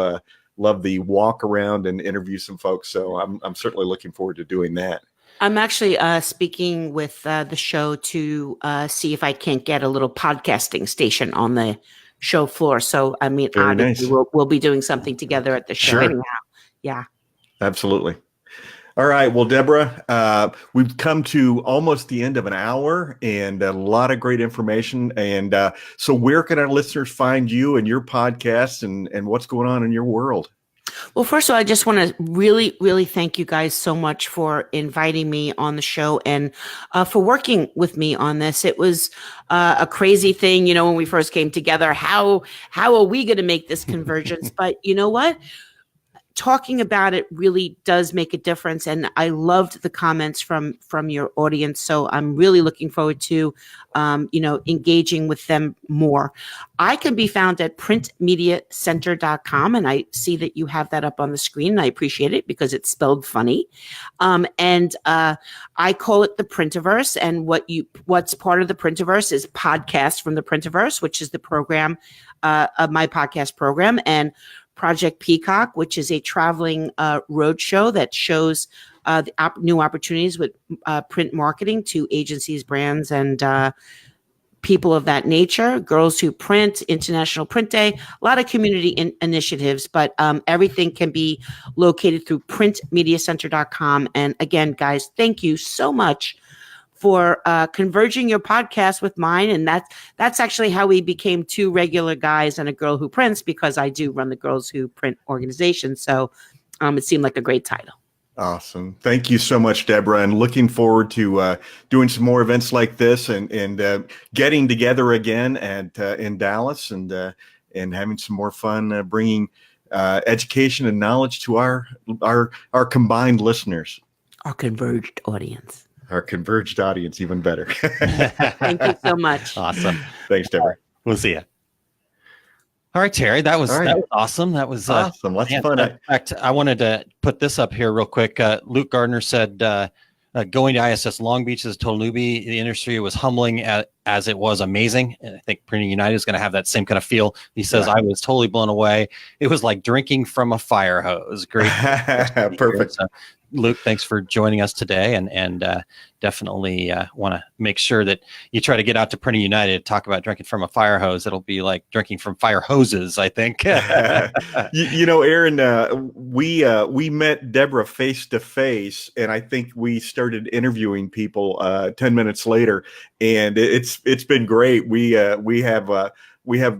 the walk around and interview some folks. So I'm certainly looking forward to doing that. I'm actually speaking with the show to see if I can't get a little podcasting station on the show floor. So, I mean, obviously we'll be doing something together at the show anyhow. Yeah. Absolutely. All right. Well, Deborah, we've come to almost the end of an hour and a lot of great information. And so where can our listeners find you and your podcast and what's going on in your world? Well, first of all, I just want to really, really thank you guys so much for inviting me on the show and for working with me on this. It was a crazy thing, when we first came together. How are we going to make this convergence? But you know what? Talking about it really does make a difference, and I loved the comments from your audience. So I'm really looking forward to, engaging with them more. I can be found at printmediacenter.com, and I see that you have that up on the screen. And I appreciate it because it's spelled funny, and I call it the Printiverse. And what's part of the Printiverse is podcasts from the Printiverse, which is the program of my podcast program, and Project Peacock, which is a traveling road show that shows new opportunities with print marketing to agencies, brands, and people of that nature. Girls Who Print, International Print Day, a lot of community initiatives, but everything can be located through printmediacenter.com. And again, guys, thank you so much for converging your podcast with mine. And that's actually how we became two regular guys and a girl who prints, because I do run the Girls Who Print organization. So it seemed like a great title. Awesome. Thank you so much, Deborah. And looking forward to doing some more events like this and getting together again in Dallas and having some more fun bringing education and knowledge to our combined listeners. Our converged audience. Our converged audience, even better. Thank you so much. Awesome. Thanks, Deborah. We'll see you. All right, Terry, that was awesome. That was awesome. Lots of fun. In fact, I wanted to put this up here real quick. Luke Gardner said, going to ISS Long Beach as a total newbie, the industry was humbling as it was amazing. And I think Printing United is going to have that same kind of feel. He says, I was totally blown away. It was like drinking from a fire hose. Great. Perfect. So, Luke, thanks for joining us today, and definitely want to make sure that you try to get out to Printing United, talk about drinking from a fire hose. It'll be like drinking from fire hoses, I think. Aaron, we met Deborah face to face, and I think we started interviewing people 10 minutes later, and it's been great. We have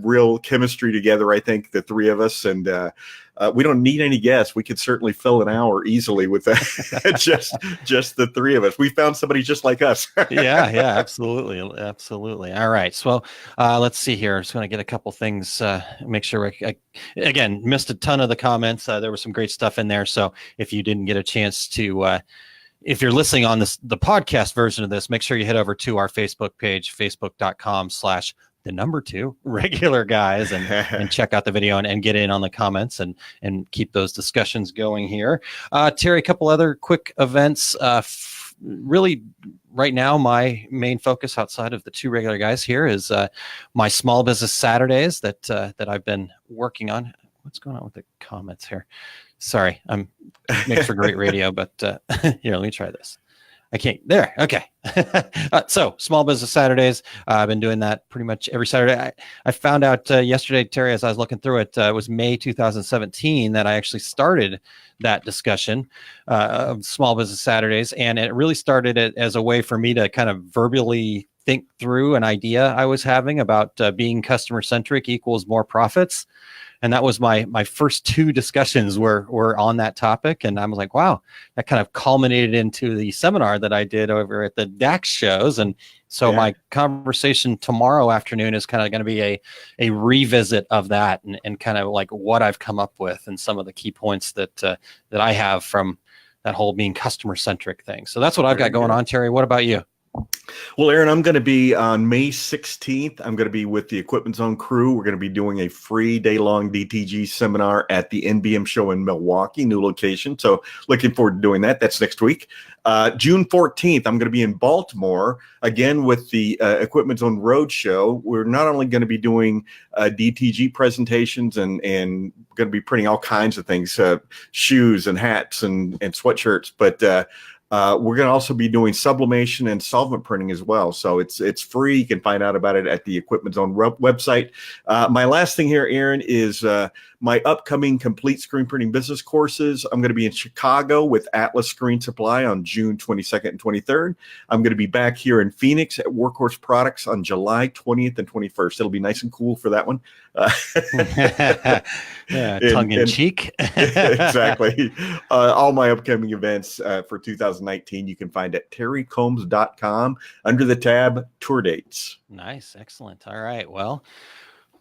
real chemistry together. I think the three of us, and we don't need any guests. We could certainly fill an hour easily with that. just the three of us. We found somebody just like us. yeah, absolutely. All right. So let's see here. I'm just going to get a couple things, make sure I again, missed a ton of the comments. There was some great stuff in there. So if you didn't get a chance to, if you're listening on the podcast version of this, make sure you head over to our Facebook page, facebook.com/2 regular guys, and check out the video and get in on the comments and keep those discussions going here. Terry, a couple other quick events. Really right now, my main focus outside of the two regular guys here is my Small Business Saturdays that I've been working on. What's going on with the comments here? Sorry, makes for great radio, but here, let me try this. I can't. There. Okay. So Small Business Saturdays. I've been doing that pretty much every Saturday. I found out yesterday, Terry, as I was looking through it, it was May 2017 that I actually started that discussion of Small Business Saturdays. And it really started as a way for me to kind of verbally think through an idea I was having about being customer centric equals more profits. And that was my first two discussions were on that topic. And I was like, wow, that kind of culminated into the seminar that I did over at the DAX shows. And so my conversation tomorrow afternoon is kind of going to be a revisit of that and kind of like what I've come up with and some of the key points that I have from that whole being customer centric thing. So that's what I've got going on, Terry. What about you? Well, Aaron, I'm going to be on May 16th. I'm going to be with the Equipment Zone crew. We're going to be doing a free day-long DTG seminar at the NBM show in Milwaukee, new location. So looking forward to doing that. That's next week. June 14th, I'm going to be in Baltimore, again with the Equipment Zone Roadshow. We're not only going to be doing DTG presentations and going to be printing all kinds of things, shoes and hats and sweatshirts, but We're going to also be doing sublimation and solvent printing as well. So it's free. You can find out about it at the Equipment Zone website. My last thing here, Aaron, is my upcoming complete screen printing business courses. I'm going to be in Chicago with Atlas Screen Supply on June 22nd and 23rd. I'm going to be back here in Phoenix at Workhorse Products on July 20th and 21st. It'll be nice and cool for that one. Tongue in cheek. Exactly. All my upcoming events for 2019 you can find at terrycombs.com under the tab Tour Dates. Nice. Excellent. All right. Well,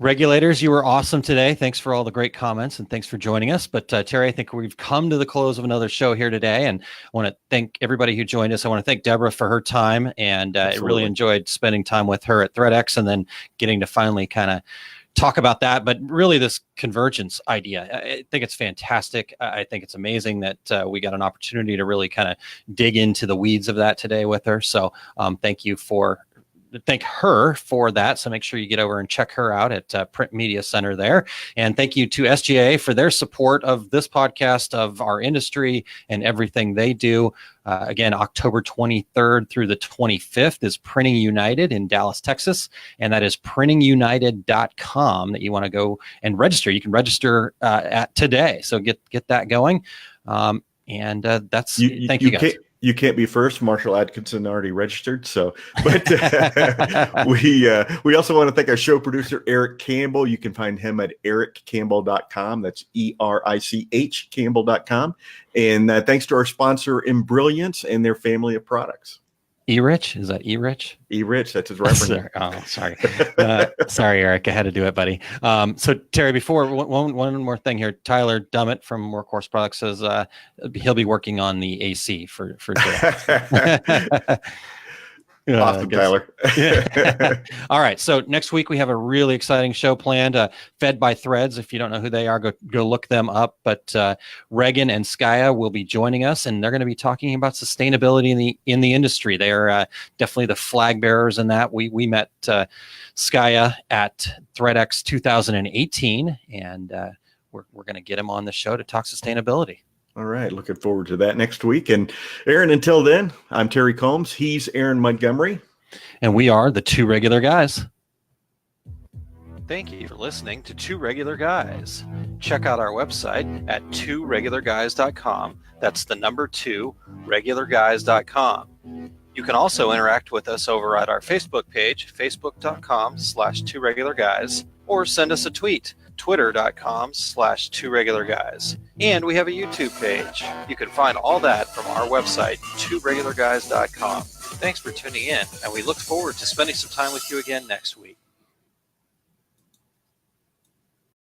regulators, you were awesome today. Thanks for all the great comments and thanks for joining us. But Terry, I think we've come to the close of another show here today. And I want to thank everybody who joined us. I want to thank Deborah for her time. And I really enjoyed spending time with her at ThreadX and then getting to finally kind of talk about that. But really this convergence idea, I think it's fantastic. I think it's amazing that we got an opportunity to really kind of dig into the weeds of that today with her. So thank her for that. So make sure you get over and check her out at Print Media Center there. And thank you to SGA for their support of this podcast, of our industry and everything they do. Again, October 23rd through the 25th is Printing United in Dallas, Texas. And that is printingunited.com that you want to go and register. You can register at today. So get that going. That's thank you guys. You can't be first. Marshall Atkinson already registered. So, but we also want to thank our show producer, Eric Campbell. You can find him at ericcampbell.com. That's ERICH Campbell.com. And thanks to our sponsor, Brilliance, and their family of products. E-Rich? Is that E-Rich? E-Rich, that's his reference. Sorry. Sorry, Eric. I had to do it, buddy. So, Terry, before, one more thing here. Tyler Dummett from Workhorse Products says he'll be working on the AC for Joe. Awesome, Tyler. All right. So next week we have a really exciting show planned, Fed by Threads. If you don't know who they are, go look them up. But Reagan and Skya will be joining us, and they're going to be talking about sustainability in the industry. They are definitely the flag bearers in that. We met Skya at ThreadX 2018, and we're going to get him on the show to talk sustainability. All right. Looking forward to that next week. And Aaron, until then, I'm Terry Combs. He's Aaron Montgomery. And we are the Two Regular Guys. Thank you for listening to Two Regular Guys. Check out our website at tworegularguys.com. That's the number 2, regularguys.com. You can also interact with us over at our Facebook page, facebook.com/tworegularguys, or send us a tweet, twitter.com/tworegularguys. And we have a YouTube page. You can find all that from our website, tworegularguys.com. Thanks for tuning in, and we look forward to spending some time with you again next week.